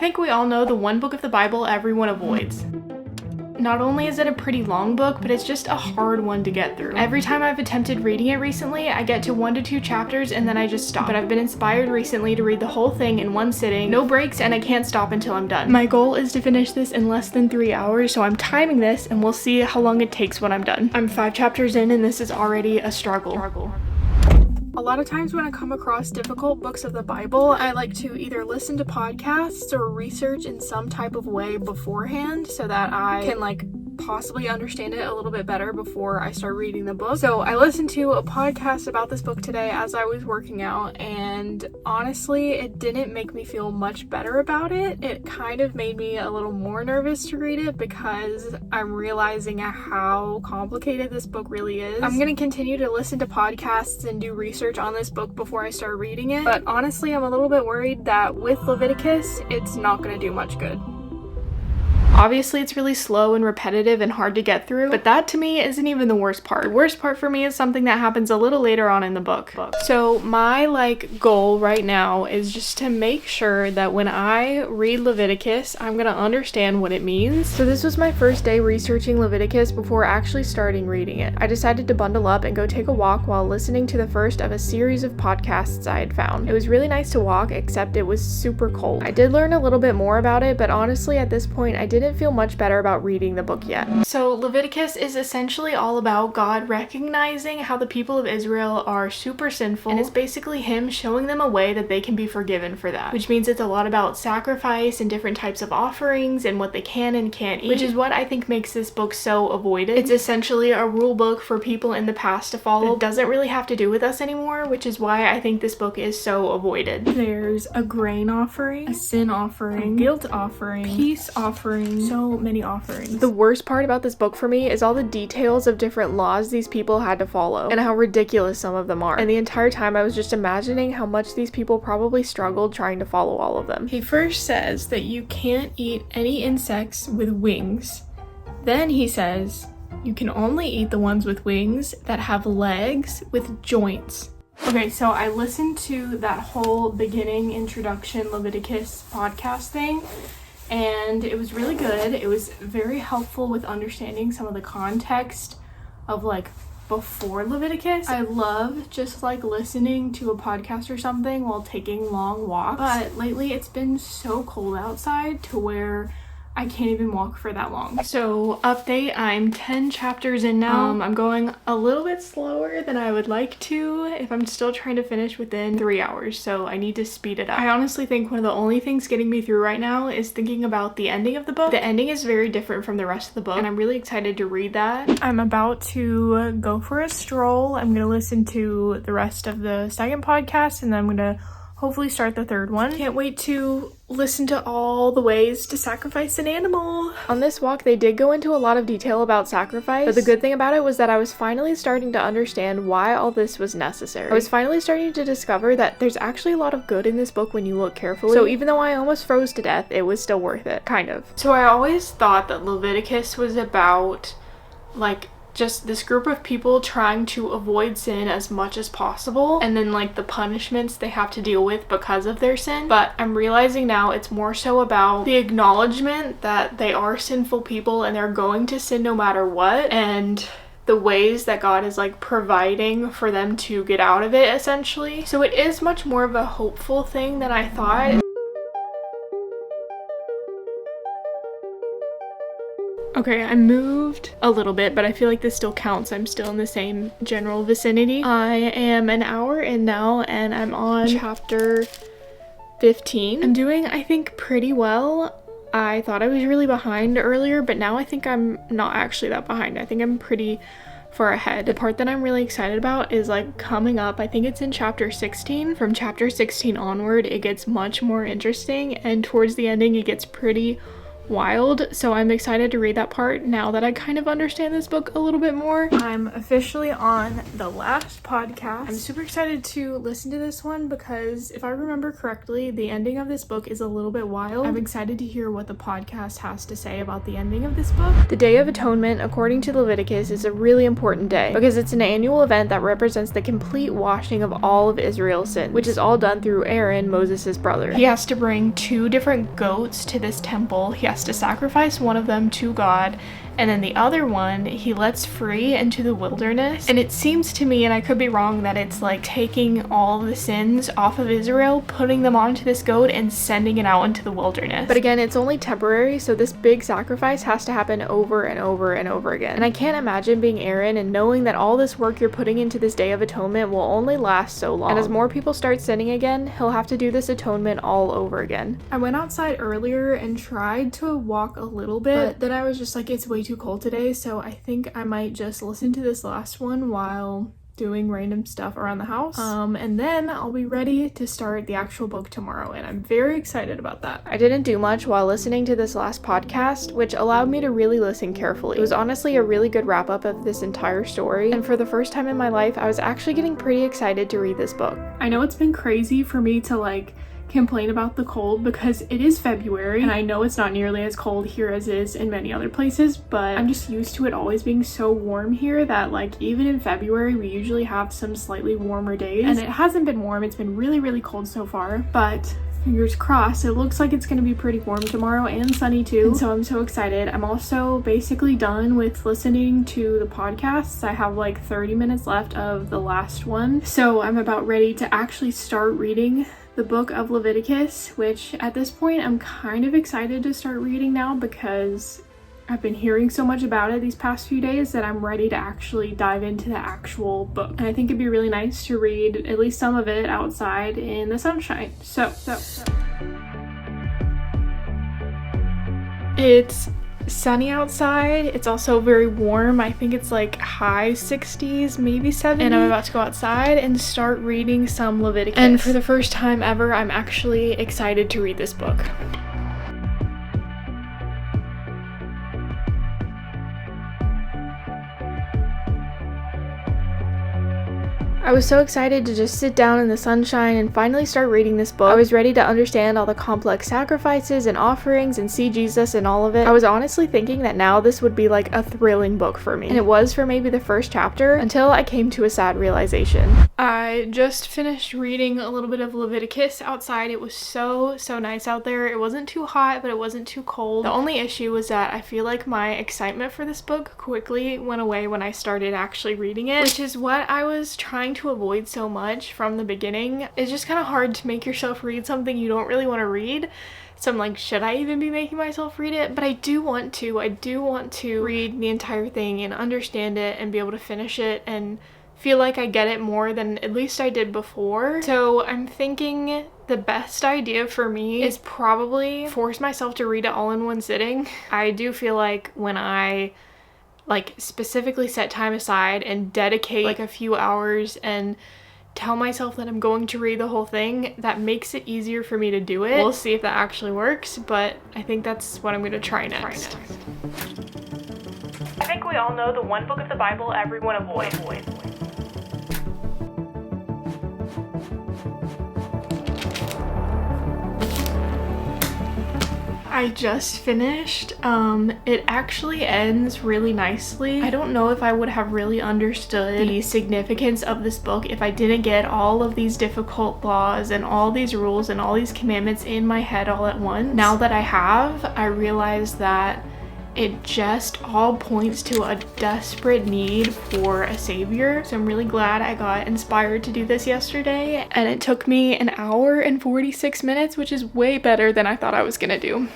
think we all know the one book of the Bible everyone avoids. Not only is it a pretty long book, but it's just a hard one to get through. Every time I've attempted reading it recently, I get to 1 to 2 chapters and then I just stop. But I've been inspired recently to read the whole thing in one sitting, no breaks, and I can't stop until I'm done. My goal is to finish this in less than 3 hours, so I'm timing this and we'll see how long it takes when I'm done. I'm 5 chapters in and this is already a struggle. A lot of times when I come across difficult books of the Bible, I like to either listen to podcasts or research in some type of way beforehand so that I can possibly understand it a little bit better before I start reading the book. So I listened to a podcast about this book today as I was working out, and honestly, it didn't make me feel much better about it. It kind of made me a little more nervous to read it because I'm realizing how complicated this book really is. I'm going to continue to listen to podcasts and do research on this book before I start reading it, but honestly, I'm a little bit worried that with Leviticus, it's not going to do much good. Obviously, it's really slow and repetitive and hard to get through, but that to me isn't even the worst part. The worst part for me is something that happens a little later on in the book. So my goal right now is just to make sure that when I read Leviticus, I'm gonna understand what it means. So this was my first day researching Leviticus before actually starting reading it. I decided to bundle up and go take a walk while listening to the first of a series of podcasts I had found. It was really nice to walk, except it was super cold. I did learn a little bit more about it, but honestly at this point I didn't feel much better about reading the book yet. So Leviticus is essentially all about God recognizing how the people of Israel are super sinful, and it's basically him showing them a way that they can be forgiven for that, which means it's a lot about sacrifice and different types of offerings and what they can and can't eat, which is what I think makes this book so avoided. It's essentially a rule book for people in the past to follow. It doesn't really have to do with us anymore, which is why I think this book is so avoided. There's a grain offering, a sin offering, a guilt offering, peace offering, so many offerings. The worst part about this book for me is all the details of different laws these people had to follow and how ridiculous some of them are. And the entire time I was just imagining how much these people probably struggled trying to follow all of them. He first says that you can't eat any insects with wings. Then he says you can only eat the ones with wings that have legs with joints. Okay, so I listened to that whole beginning introduction Leviticus podcast thing, and it was really good. It was very helpful with understanding some of the context of before Leviticus. I love just listening to a podcast or something while taking long walks, but lately it's been so cold outside to where I can't even walk for that long. So update, I'm 10 chapters in now. I'm going a little bit slower than I would like to if I'm still trying to finish within 3 hours, so I need to speed it up. I honestly think one of the only things getting me through right now is thinking about the ending of the book. The ending is very different from the rest of the book, and I'm really excited to read that. I'm about to go for a stroll. I'm gonna listen to the rest of the second podcast, and then I'm gonna hopefully start the third one. Can't wait to listen to all the ways to sacrifice an animal. On this walk, they did go into a lot of detail about sacrifice, but the good thing about it was that I was finally starting to understand why all this was necessary. I was finally starting to discover that there's actually a lot of good in this book when you look carefully. So even though I almost froze to death, it was still worth it, kind of. So I always thought that Leviticus was about just this group of people trying to avoid sin as much as possible, and then the punishments they have to deal with because of their sin. But I'm realizing now it's more so about the acknowledgement that they are sinful people and they're going to sin no matter what, and the ways that God is providing for them to get out of it, essentially. So it is much more of a hopeful thing than I thought. Okay, I moved a little bit, but I feel like this still counts. I'm still in the same general vicinity. I am an hour in now, and I'm on chapter 15. I'm doing, I think, pretty well. I thought I was really behind earlier, but now I think I'm not actually that behind. I think I'm pretty far ahead. The part that I'm really excited about is coming up. I think it's in chapter 16. From chapter 16 onward, it gets much more interesting, and towards the ending, it gets pretty wild, so I'm excited to read that part now that I kind of understand this book a little bit more. I'm officially on the last podcast. I'm super excited to listen to this one because if I remember correctly, the ending of this book is a little bit wild. I'm excited to hear what the podcast has to say about the ending of this book. The Day of Atonement, according to Leviticus, is a really important day because it's an annual event that represents the complete washing of all of Israel's sins, which is all done through Aaron, Moses' brother. He has to bring 2 different goats to this temple. He has to sacrifice one of them to God, and then the other one he lets free into the wilderness. And it seems to me, and I could be wrong, that it's like taking all the sins off of Israel, putting them onto this goat, and sending it out into the wilderness. But again, it's only temporary, so this big sacrifice has to happen over and over and over again. And I can't imagine being Aaron and knowing that all this work you're putting into this Day of Atonement will only last so long. And as more people start sinning again, he'll have to do this atonement all over again. I went outside earlier and tried to walk a little bit, but then I was just like, it's way too cold today, so I think I might just listen to this last one while doing random stuff around the house, and then I'll be ready to start the actual book tomorrow, and I'm very excited about that. I didn't do much while listening to this last podcast, which allowed me to really listen carefully. It was honestly a really good wrap up of this entire story, and for the first time in my life, I was actually getting pretty excited to read this book. I know it's been crazy for me to complain about the cold because it is February and I know it's not nearly as cold here as it is in many other places, but I'm just used to it always being so warm here that even in February we usually have some slightly warmer days, and it hasn't been warm. It's been really, really cold so far, but fingers crossed, it looks like it's going to be pretty warm tomorrow and sunny too, and so I'm so excited. I'm also basically done with listening to the podcasts. I have 30 minutes left of the last one, so I'm about ready to actually start reading the book of Leviticus, which at this point I'm kind of excited to start reading now because I've been hearing so much about it these past few days that I'm ready to actually dive into the actual book. And I think it'd be really nice to read at least some of it outside in the sunshine. So. It's sunny outside. It's also very warm. I think it's high 60s, maybe 70. And I'm about to go outside and start reading some Leviticus. And for the first time ever, I'm actually excited to read this book. I was so excited to just sit down in the sunshine and finally start reading this book. I was ready to understand all the complex sacrifices and offerings and see Jesus and all of it. I was honestly thinking that now this would be a thrilling book for me. And it was for maybe the first chapter until I came to a sad realization. I just finished reading a little bit of Leviticus outside. It was so nice out there. It wasn't too hot, but it wasn't too cold. The only issue was that I feel like my excitement for this book quickly went away when I started actually reading it, which is what I was trying to avoid so much from the beginning. It's just kind of hard to make yourself read something you don't really want to read. So I'm like, should I even be making myself read it? But I do want to. I do want to read the entire thing and understand it and be able to finish it and feel like I get it more than at least I did before. So I'm thinking the best idea for me is probably force myself to read it all in one sitting. I do feel like when I specifically set time aside and dedicate a few hours and tell myself that I'm going to read the whole thing, that makes it easier for me to do it. We'll see if that actually works, but I think that's what I'm going to try next. I think we all know the one book of the Bible everyone avoids. I just finished. It actually ends really nicely. I don't know if I would have really understood the significance of this book if I didn't get all of these difficult laws and all these rules and all these commandments in my head all at once. Now that I have, I realize that it just all points to a desperate need for a savior. So I'm really glad I got inspired to do this yesterday, and it took me 1 hour and 46 minutes, which is way better than I thought I was gonna do.